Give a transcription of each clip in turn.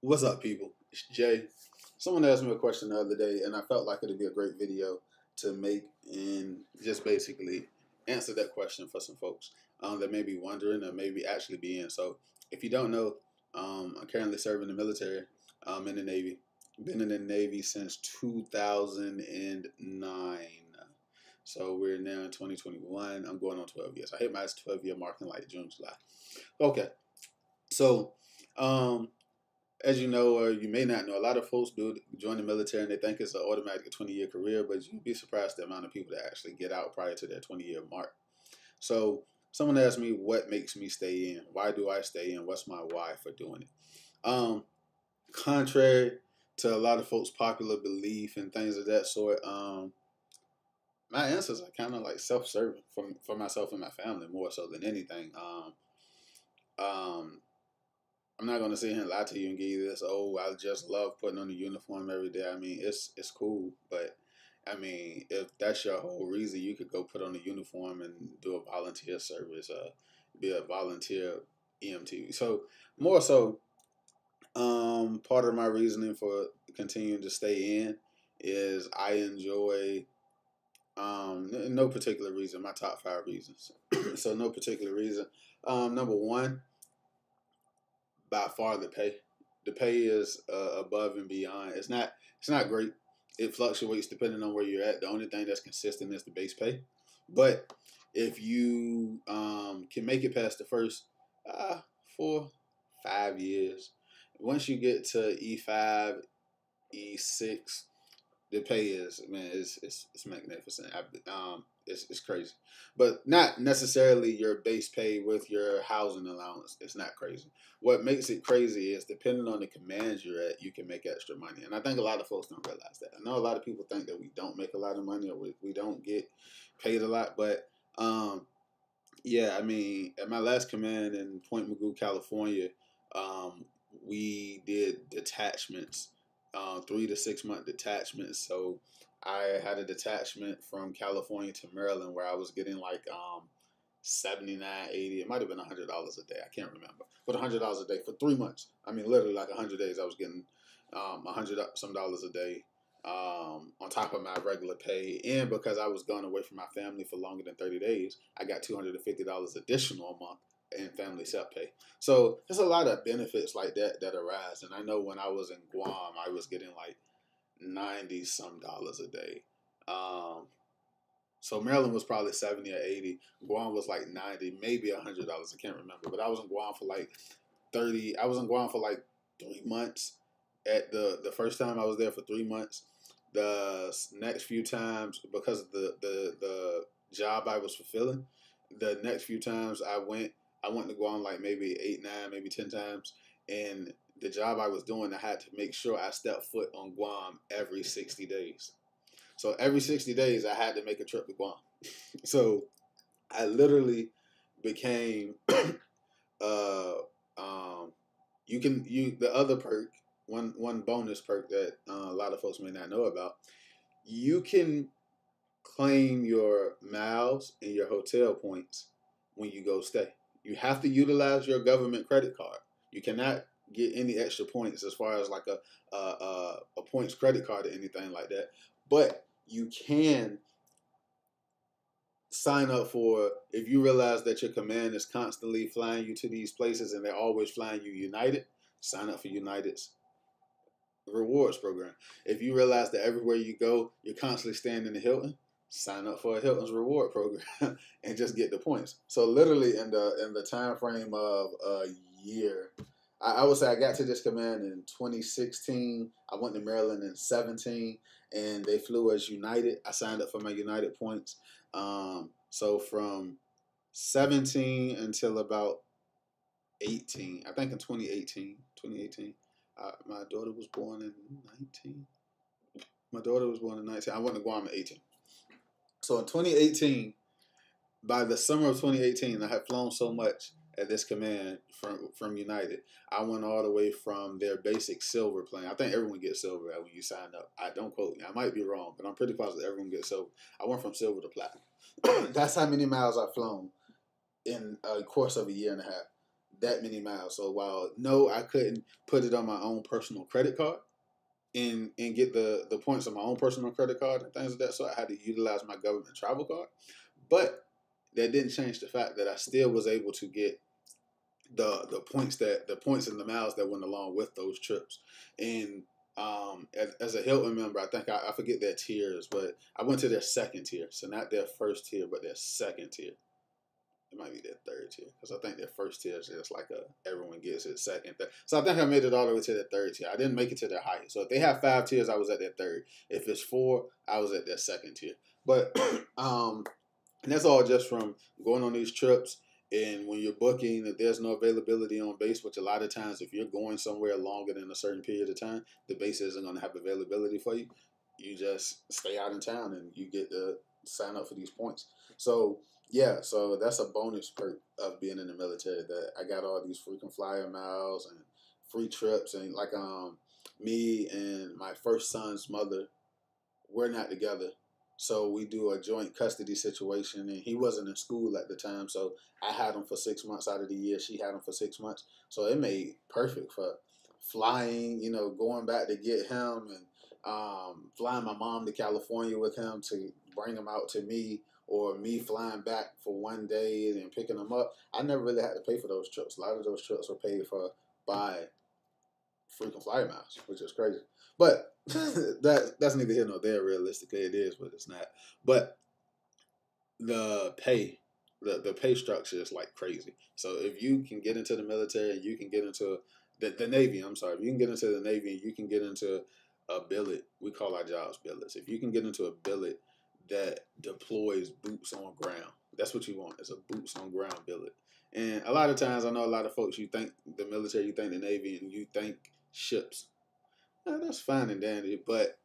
What's up, people? It's Jay. Someone asked me a question the other day, and I felt like it'd be a great video to make and just basically answer that question for some folks that may be wondering or maybe actually be in. So, if you don't know, I'm currently serving the military in the Navy. Been in the Navy since 2009. So, we're now in 2021. I'm going on 12 years. I hit my 12-year mark in like June, July. Okay. So, um, as you know, or you may not know, a lot of folks do join the military and they think it's an automatic 20-year career, but you'd be surprised the amount of people that actually get out prior to their 20-year mark. So someone asked me what makes me stay in. Why do I stay in? What's my why for doing it? Contrary to a lot of folks' popular belief and things of that sort, my answers are kind of like self-serving for myself and my family more so than anything. Um, I'm not gonna sit here and lie to you and give you this. Oh, I just love putting on the uniform every day. I mean, it's cool, but I mean, if that's your whole reason, you could go put on the uniform and do a volunteer service, be a volunteer EMT. So more so, part of my reasoning for continuing to stay in is I enjoy. No particular reason. My top five reasons. So no particular reason. Number one, by far the pay. The pay is above and beyond. It's not great. It fluctuates depending on where you're at. The only thing that's consistent is the base pay. But if you can make it past the first 4, 5 years, once you get to E5, E6, the pay is, man, it's magnificent. It's crazy, but not necessarily your base pay with your housing allowance. It's not crazy. What makes it crazy is depending on the command you're at, you can make extra money, and I think a lot of folks don't realize that. I know a lot of people think that we don't make a lot of money or we don't get paid a lot, but yeah, I mean, at my last command in Point Mugu, California, we did detachments, 3 to 6 month detachments. So I had a detachment from California to Maryland where I was getting like 79, 80. It might have been $100 a day. I can't remember, but $100 a day for 3 months. I mean, literally like 100 days. I was getting 100 some dollars a day on top of my regular pay. And because I was gone away from my family for longer than 30 days, I got $250 additional a month in family set pay. So there's a lot of benefits like that that arise. And I know when I was in Guam, I was getting like 90 some dollars a day. So Maryland was probably 70 or 80. Guam was like 90, maybe $100. I can't remember. But I was in Guam for like 30. I was in Guam for like 3 months. At the first time I was there for 3 months. The next few times, because of the job I was fulfilling, the next few times I went to Guam like maybe 8, 9, maybe 10 times. And the job I was doing, I had to make sure I stepped foot on Guam every 60 days. So every 60 days, I had to make a trip to Guam. So I literally became uh, the other perk, one bonus perk that a lot of folks may not know about. You can claim your miles and your hotel points when you go stay. You have to utilize your government credit card. You cannot get any extra points as far as like a points credit card or anything like that. But you can sign up for, if you realize that your command is constantly flying you to these places and they're always flying you United, sign up for United's rewards program. If you realize that everywhere you go, you're constantly staying in the Hilton, sign up for a Hilton's reward program and just get the points. So literally in the time frame of a year, I would say I got to this command in 2016. I went to Maryland in 17, and they flew as United. I signed up for my United points. So from 17 until about 18, I think in 2018, my daughter was born in 19. My daughter was born in 19. I went to Guam in 18. So in 2018, by the summer of 2018, I had flown so much at this command from United. I went all the way from their basic silver plan. I think everyone gets silver when you sign up. I don't quote me. I might be wrong, but I'm pretty positive everyone gets silver. I went from silver to platinum. That's how many miles I've flown in a course of a year and a half. that many miles. So while no, I couldn't put it on my own personal credit card and get the points on my own personal credit card and things like that. So I had to utilize my government travel card. But that didn't change the fact that I still was able to get the points and the miles that went along with those trips. And as a Hilton member, I think I forget their tiers, but I went to their second tier. So not their first tier, but their second tier. It might be their third tier, because I think their first tier is just like everyone gets it second. So I think I made it all the way to their third tier. I didn't make it to their highest. So if they have 5 tiers, I was at their third. If it's 4, I was at their second tier. But and that's all just from going on these trips. And when you're booking, if there's no availability on base, which a lot of times, if you're going somewhere longer than a certain period of time, the base isn't going to have availability for you. You just stay out in town and you get to sign up for these points. So yeah, so that's a bonus perk of being in the military, that I got all these frequent flyer miles and free trips. And like me and my first son's mother, we're not together. So we do a joint custody situation, and he wasn't in school at the time, so I had him for 6 months out of the year. She had him for 6 months, so it made perfect for flying. Going back to get him, and flying my mom to California with him to bring him out to me, or me flying back for one day and picking him up. I never really had to pay for those trips. A lot of those trips were paid for by frequent flyer miles, which is crazy. But that's neither here nor there. Realistically, it is, but it's not. But the pay, the pay structure is like crazy. So if you can get into the military and you can get into the Navy, I'm sorry, if you can get into the Navy and you can get into a billet, we call our jobs billets. If you can get into a billet that deploys boots on ground, that's what you want. It's a boots on ground billet. And a lot of times, I know a lot of folks, you think the military, you think the Navy, and you think ships. Now, that's fine and dandy, but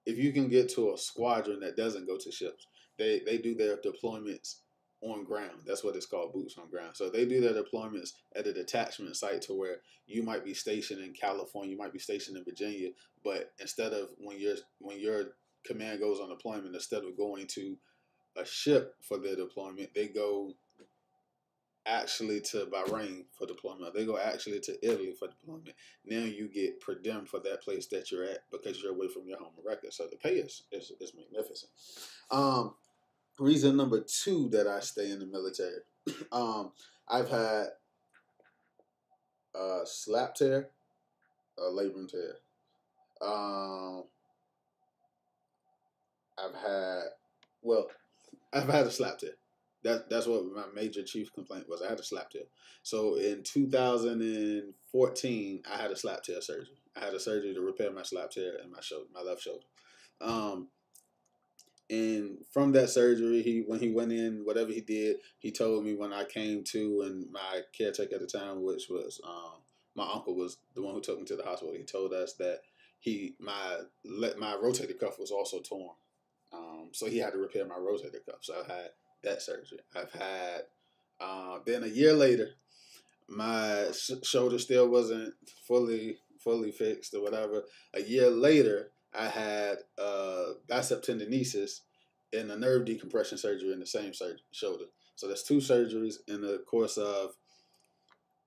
if you can get to a squadron that doesn't go to ships, they do their deployments on ground. That's what it's called, boots on ground. So they do their deployments at a detachment site, to where you might be stationed in California, you might be stationed in Virginia, but instead of when your command goes on deployment, instead of going to a ship for their deployment, they go actually to Bahrain for deployment. They go actually to Italy for deployment. Now you get per diem for that place that you're at, because you're away from your home of record. So the pay is magnificent. Reason number 2 that I stay in the military. I've had a slap tear, a labrum tear. I've had a slap tear. That's what my major chief complaint was. I had a slap tear. So in 2014, I had a slap tear surgery. I had a surgery to repair my slap tear in my shoulder, my left shoulder. And from that surgery, when he went in, whatever he did, he told me when I came to, and my caretaker at the time, which was my uncle, was the one who took me to the hospital. He told us that my rotator cuff was also torn. So he had to repair my rotator cuff. So I had that surgery. I've had, then a year later, my shoulder still wasn't fully fixed or whatever. A year later, I had bicep tendinosis and a nerve decompression surgery in the same shoulder. So that's 2 surgeries in the course of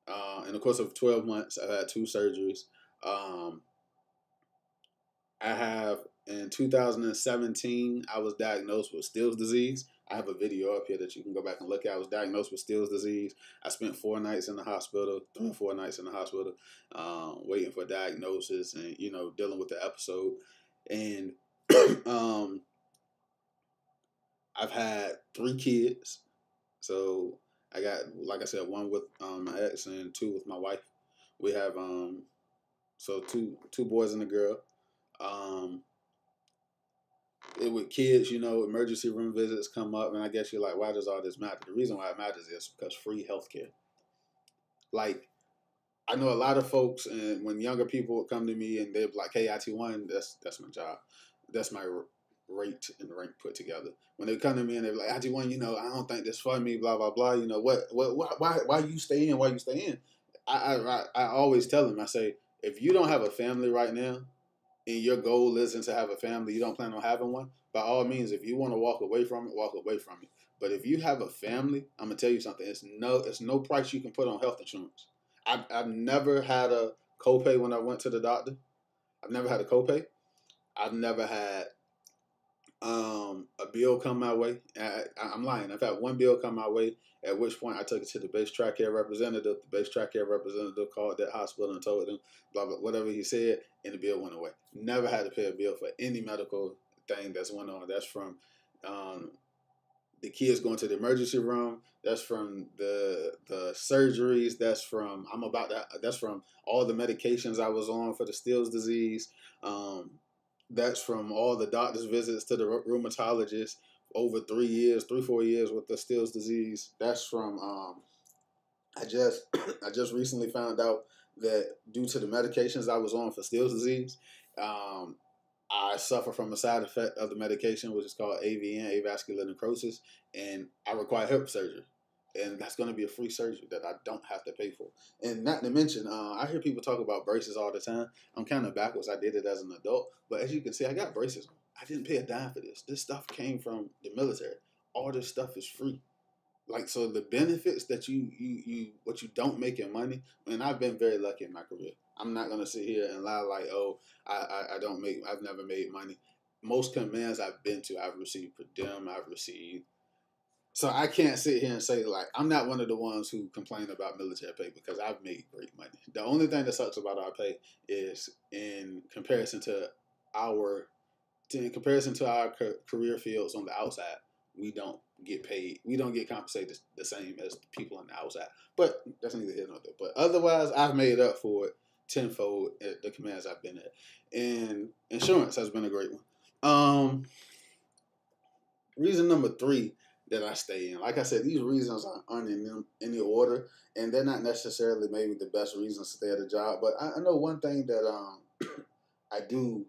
12 months. I've had 2 surgeries. I have, in 2017, I was diagnosed with Still's disease. I have a video up here that you can go back and look at. I was diagnosed with Still's disease. I spent 4 nights in the hospital, 3 or 4 nights in the hospital, waiting for diagnosis and, dealing with the episode. And I've had 3 kids. So I got, like I said, 1 with my ex and 2 with my wife. We have so two boys and a girl. With kids, emergency room visits come up, and I guess you're like, why does all this matter? The reason why it matters is because free healthcare. Like, I know a lot of folks, and when younger people would come to me and they'd be like, hey, IT1, that's my job. That's my rate and rank put together. When they come to me and they're like, IT1, I don't think this for me, blah, blah, blah. Why you stay in? Why you stay in? I always tell them, I say, if you don't have a family right now, and your goal isn't to have a family, you don't plan on having one, by all means, if you want to walk away from it, walk away from it. But if you have a family, I'm gonna tell you something. It's no price you can put on health insurance. I've never had a copay when I went to the doctor. I've never had a copay. I've never had a bill come my way. I'm lying. I've had one bill come my way, at which point I took it to the base track care representative. The base track care representative called that hospital and told them blah blah whatever he said, and the bill went away. Never had to pay a bill for any medical thing that's went on. That's from um, the kids going to the emergency room. That's from the surgeries. That's from I'm about that. That's from all the medications I was on for the Still's disease. Um, that's from all the doctor's visits to the rheumatologist over 3 years, 3 4 years with the Still's disease. That's from I just I just recently found out that due to the medications I was on for Still's disease, um, I suffer from a side effect of the medication, which is called AVN, avascular necrosis, and I require hip surgery. And that's going to be a free surgery that I don't have to pay for. And not to mention, I hear people talk about braces all the time. I'm kind of backwards. I did it as an adult. But as you can see, I got braces on. I didn't pay a dime for this. This stuff came from the military. All this stuff is free. Like, so the benefits that what you don't make in money, and I've been very lucky in my career. I'm not gonna sit here and lie like, oh, I don't make, I've never made money. Most commands I've been to, I've received per diem, I've received. So I can't sit here and say like I'm not one of the ones who complain about military pay because I've made great money. The only thing that sucks about our pay is in comparison to our our career fields on the outside, we don't get paid. We don't get compensated the same as people on the outside. But that's neither here nor there. But otherwise, I've made up for it tenfold at the commands I've been at. And insurance has been a great one. Reason number 3 that I stay in. Like I said, these reasons aren't in any order, and they're not necessarily maybe the best reasons to stay at a job. But I know one thing that I do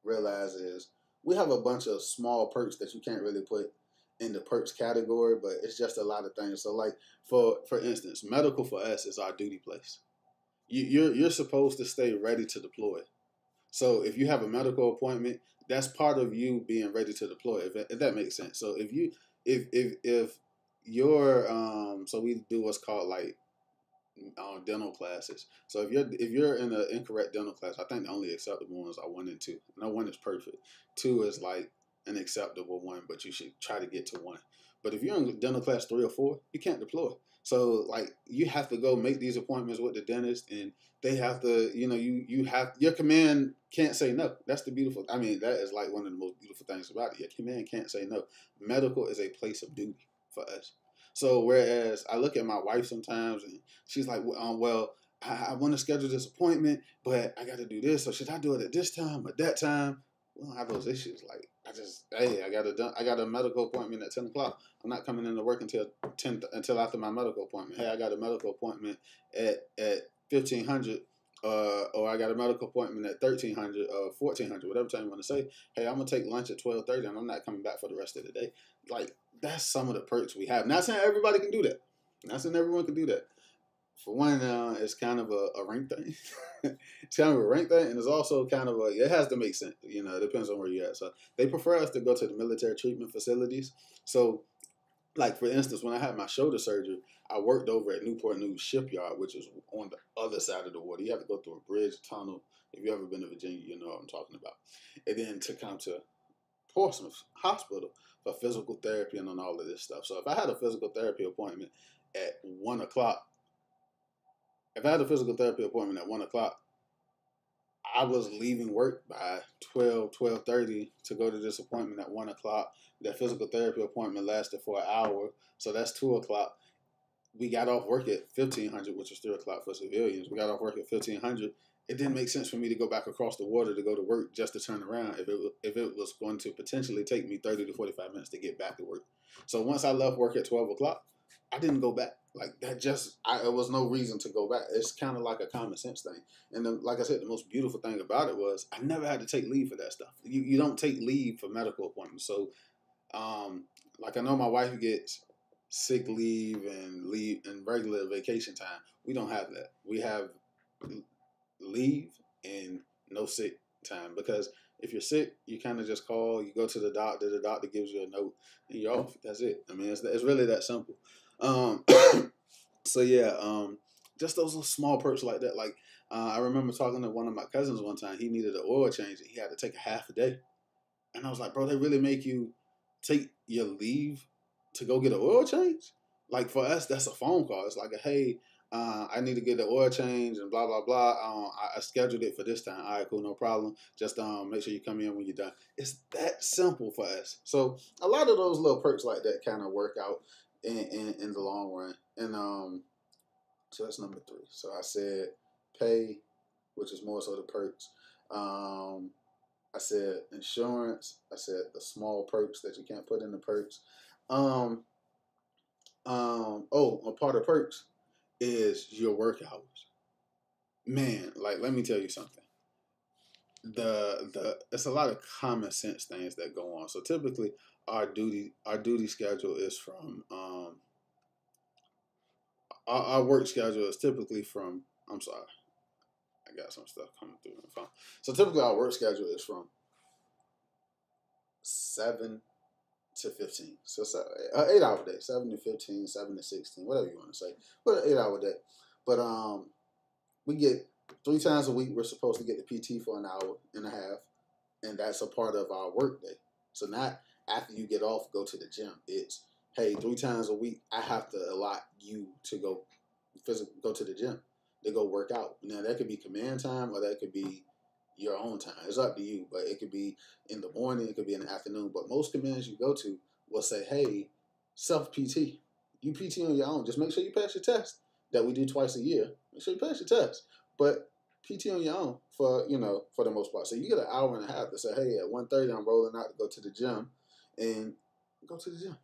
realize is we have a bunch of small perks that you can't really put in the perks category, but it's just a lot of things. So like for instance, medical for us is our duty place. You're supposed to stay ready to deploy. So if you have a medical appointment, that's part of you being ready to deploy. If that makes sense. So if you're so we do what's called like dental classes. So if you're in an incorrect dental class, I think the only acceptable ones are 1 and 2. No, 1 is perfect. 2 is like an acceptable one, but you should try to get to 1. But if you're in dental class 3 or 4, you can't deploy. So like you have to go make these appointments with the dentist, and they have to, you have your command can't say no. That's the beautiful. I mean, that is like one of the most beautiful things about it. Your command can't say no. Medical is a place of duty for us. So whereas I look at my wife sometimes and she's like, well, I want to schedule this appointment, but I got to do this. So should I do it at this time or that time? We don't have those issues. Like I got a medical appointment at 10 o'clock. I'm not coming into work until after my medical appointment. Hey, I got a medical appointment at 1500. Or I got a medical appointment at 1300 or 1400, whatever time you want to say. Hey, I'm gonna take lunch at 12:30, and I'm not coming back for the rest of the day. Like that's some of the perks we have. Not saying everybody can do that. Not saying everyone can do that. For one, it's kind of a rank thing. It's kind of a rank thing, and it's also kind of it has to make sense. It depends on where you're at. So they prefer us to go to the military treatment facilities. So like for instance, when I had my shoulder surgery, I worked over at Newport News Shipyard, which is on the other side of the water. You have to go through a bridge, tunnel. If you've ever been to Virginia, you know what I'm talking about. And then to come to Portsmouth Hospital for physical therapy and on all of this stuff. So if I had a physical therapy appointment at 1 o'clock, I was leaving work by 12:30 to go to this appointment at 1 o'clock. That physical therapy appointment lasted for an hour. So that's 2 o'clock. We got off work at 1500, which is 3 o'clock for civilians. We got off work at 1500. It didn't make sense for me to go back across the water to go to work just to turn around if it was going to potentially take me 30 to 45 minutes to get back to work. So once I left work at 12 o'clock, I didn't go back. Like that it was no reason to go back. It's kind of like a common sense thing. And like I said, the most beautiful thing about it was I never had to take leave for that stuff. You don't take leave for medical appointments. So, like I know my wife gets sick leave and regular vacation time. We don't have that. We have leave and no sick time because if you're sick, you kind of just call, you go to the doctor gives you a note, and you're off. That's it. I mean, it's really that simple. So yeah, Just those little small perks like that. Like I remember talking to one of my cousins one time. He needed an oil change, and he had to take a half a day. And I was like, bro, they really make you take your leave to go get an oil change? Like for us, that's a phone call. It's like, hey, I need to get the oil change and blah blah blah. I scheduled it for this time. All right, cool, no problem. Just make sure you come in when you're done. It's that simple for us. So a lot of those little perks like that kind of work out in the long run. And so that's number three. So I said pay, which is more so the perks. I said insurance. I said the small perks that you can't put in the perks. A part of perks is your work hours. Man, like let me tell you something. It's a lot of common sense things that go on. So typically our duty schedule is from our work schedule is typically from I'm sorry, I got some stuff coming through my phone. So typically our work schedule is from 7 to 15. So it's an 8 hour day, 7 to 15, 7 to 16, whatever you want to say. But an 8 hour day. But we get 3 times a week we're supposed to get the PT for an hour and a half. And that's a part of our work day. So not after you get off, go to the gym. It's, hey, 3 times a week I have to allot you to go to the gym, to go work out. Now that could be command time or that could be your own time. It's up to you, but it could be in the morning, it could be in the afternoon. But most commands you go to will say, hey, self PT. You PT on your own. Just make sure you pass your test that we do twice a year. Make sure you pass your test. But PT on your own for the most part. So you get an hour and a half to say, hey, at 1:30 I'm rolling out to go to the gym and go to the gym.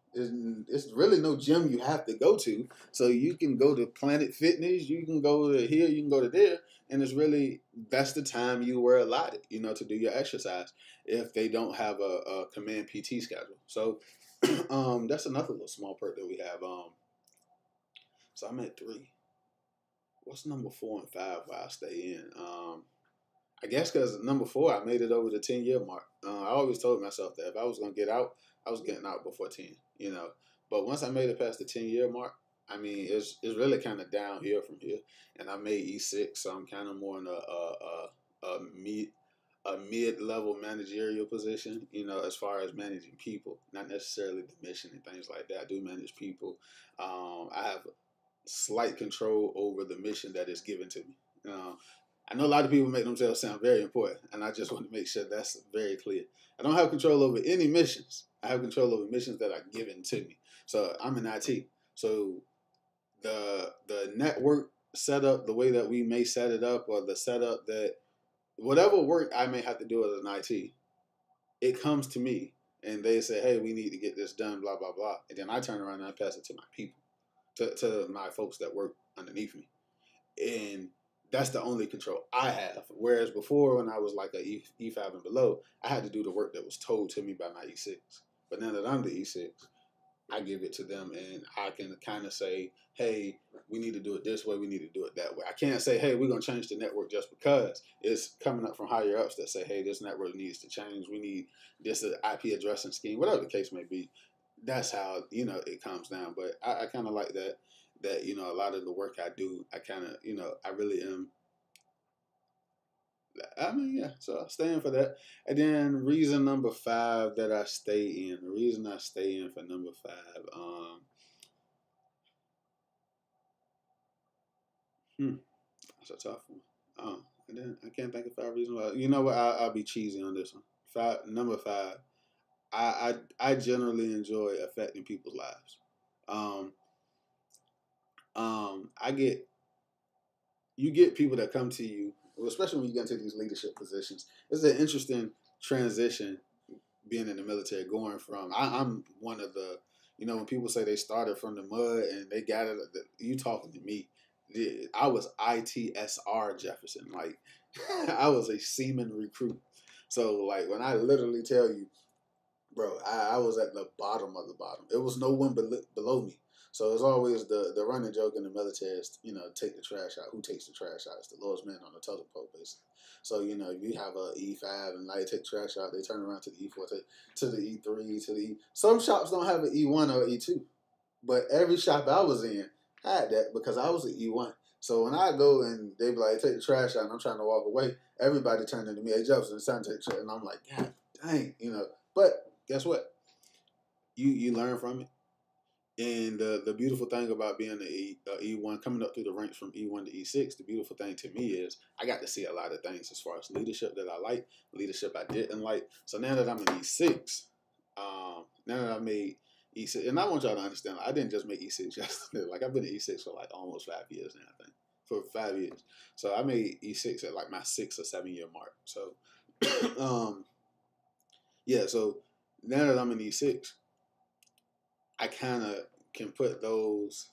It's really no gym you have to go to. So you can go to Planet Fitness, you can go to here, you can go to there, and it's really, that's the time you were allotted, to do your exercise if they don't have a command PT schedule. So that's another little small perk that we have. So I'm at 3. What's number 4 and 5 where I stay in? I guess because number 4, I made it over the 10-year mark. I always told myself that if I was going to get out, I was getting out before 10, But once I made it past the 10-year mark, I mean, it's really kind of downhill from here. And I made E6, so I'm kind of more in a mid-level managerial position, as far as managing people, not necessarily the mission and things like that. I do manage people. I have slight control over the mission that is given to me. I know a lot of people make themselves sound very important, and I just want to make sure that's very clear. I don't have control over any missions. I have control over missions that are given to me. So I'm in IT. So the network setup, the way that we may set it up, or the setup that whatever work I may have to do as an IT, it comes to me, and they say, hey, we need to get this done, blah, blah, blah. And then I turn around and I pass it to my people, to my folks that work underneath me. And that's the only control I have. Whereas before, when I was like a E5 and below, I had to do the work that was told to me by my E6. But now that I'm the E6, I give it to them, and I can kind of say, hey, we need to do it this way, we need to do it that way. I can't say, hey, we're going to change the network just because. It's coming up from higher ups that say, hey, this network needs to change. We need this IP addressing scheme, whatever the case may be. That's how, it comes down. But I kind of like that, a lot of the work I do, I kind of, I really am. I mean, yeah, so I stay in for that. And then reason number 5 that I stay in, the reason I stay in for number 5, that's a tough one. And then I can't think of 5 reasons why. You know what? I'll be cheesy on this one. Number 5. I generally enjoy affecting people's lives. You get people that come to you, especially when you get into these leadership positions. It's an interesting transition being in the military, going from, I'm one of the, when people say they started from the mud and they got it, you talking to me. I was ITSR Jefferson. Like, I was a seaman recruit. So, like, when I literally tell you, bro, I was at the bottom of the bottom. It was no one below me. So it's always the running joke in the military is, take the trash out. Who takes the trash out? It's the lowest man on the totem pole, basically. So, you have a E5 and now you take the trash out, they turn around to the E4, to the E3, to the E. Some shops don't have an E1 or E2. But every shop I was in had that because I was an E1. So when I go and they be like, take the trash out, and I'm trying to walk away, everybody turned into me, hey Jefferson, it's time to take the trash. And I'm like, God dang, But guess what? You learn from it. And the beautiful thing about being E1, coming up through the ranks from E1 to E6, the beautiful thing to me is I got to see a lot of things as far as leadership that I like, leadership I didn't like. So now that I'm in E6, now that I made E6, and I want y'all to understand, I didn't just make E6 yesterday. Like I've been in E6 for like almost 5 years now, I think. For 5 years. So I made E6 at like my 6 or 7 year mark. So, yeah, so now that I'm in E6, I kind of can put those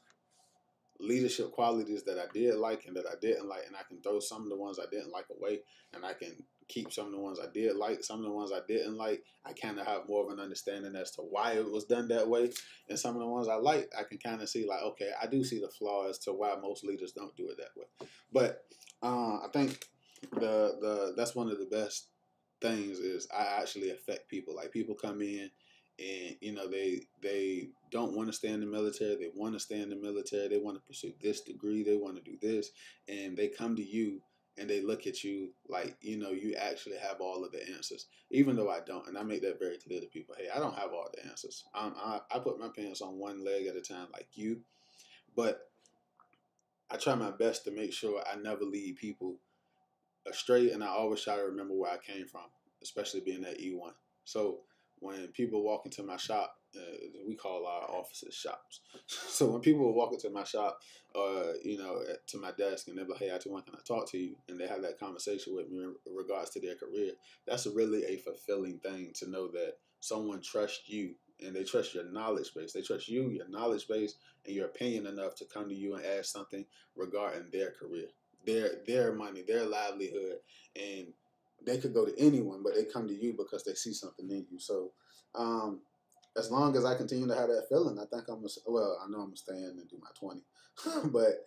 leadership qualities that I did like and that I didn't like, and I can throw some of the ones I didn't like away, and I can keep some of the ones I did like. Some of the ones I didn't like, I kind of have more of an understanding as to why it was done that way, and some of the ones I like, I can kind of see like, okay, I do see the flaw as to why most leaders don't do it that way. But I think that's one of the best things is I actually affect people. Like people come in and they don't want to stay in the military. They want to stay in the military. They want to pursue this degree. They want to do this, and they come to you and they look at you like you actually have all of the answers, even though I don't. And I make that very clear to people. Hey, I don't have all the answers. I put my pants on one leg at a time, like you, but I try my best to make sure I never lead people astray, and I always try to remember where I came from, especially being at E1. So when people walk into my shop, we call our offices shops. So when people walk into my shop, to my desk, and they're like, "Hey, I can I talk to you?" and they have that conversation with me in regards to their career, that's really a fulfilling thing to know that someone trusts you and they trust your knowledge base. They trust you, your knowledge base, and your opinion enough to come to you and ask something regarding their career, their money, their livelihood, and they could go to anyone, but they come to you because they see something in you. So, as long as I continue to have that feeling, I think I know I'm gonna stay in and do my 20, but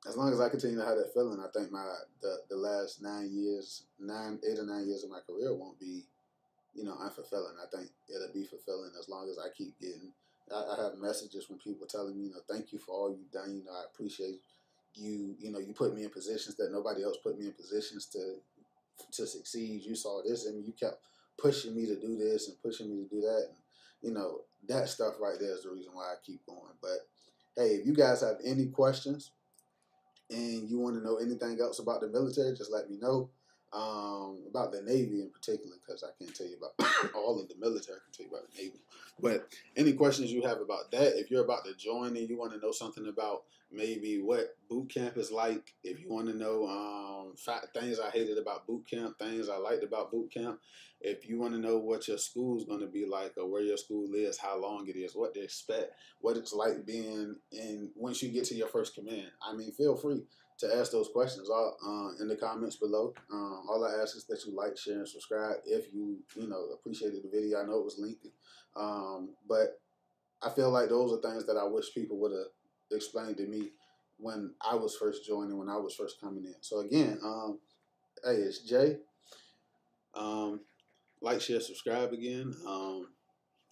as long as I continue to have that feeling, I think the last 8 or 9 years of my career won't be, unfulfilling. I think it'll be fulfilling as long as I keep getting. I have messages from people telling me, thank you for all you've done. I appreciate you. You put me in positions that nobody else put me in positions to succeed. You saw this and you kept pushing me to do this and pushing me to do that. And, that stuff right there is the reason why I keep going. But hey, if you guys have any questions and you want to know anything else about the military, just let me know. About the Navy in particular, because I can't tell you about all of the military. I can tell you about the Navy. But any questions you have about that, if you're about to join and you want to know something about maybe what boot camp is like, if you want to know things I hated about boot camp, things I liked about boot camp, if you want to know what your school is going to be like or where your school is, how long it is, what to expect, what it's like being in once you get to your first command, feel free to ask those questions in the comments below. All I ask is that you like, share, and subscribe if you appreciated the video. I know it was lengthy, but I feel like those are things that I wish people would have explained to me when I was first joining, when I was first coming in. So again, hey, it's Jay. Like, share, subscribe again.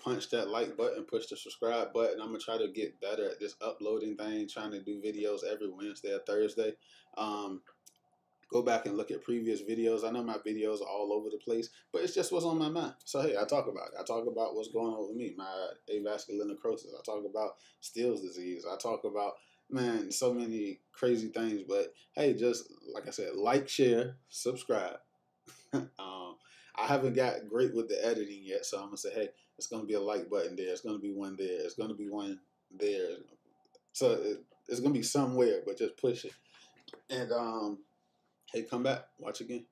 Punch that like button, push the subscribe button. I'm going to try to get better at this uploading thing, trying to do videos every Wednesday or Thursday. Go back and look at previous videos. I know my videos are all over the place, but it's just what's on my mind. So, hey, I talk about it. I talk about what's going on with me, my avascular necrosis. I talk about Still's disease. I talk about, man, so many crazy things. But, hey, just like I said, like, share, subscribe. I haven't got great with the editing yet, so I'm going to say, hey, it's going to be a like button there. It's going to be one there. It's going to be one there. So it's going to be somewhere, but just push it. And, hey, come back. Watch again.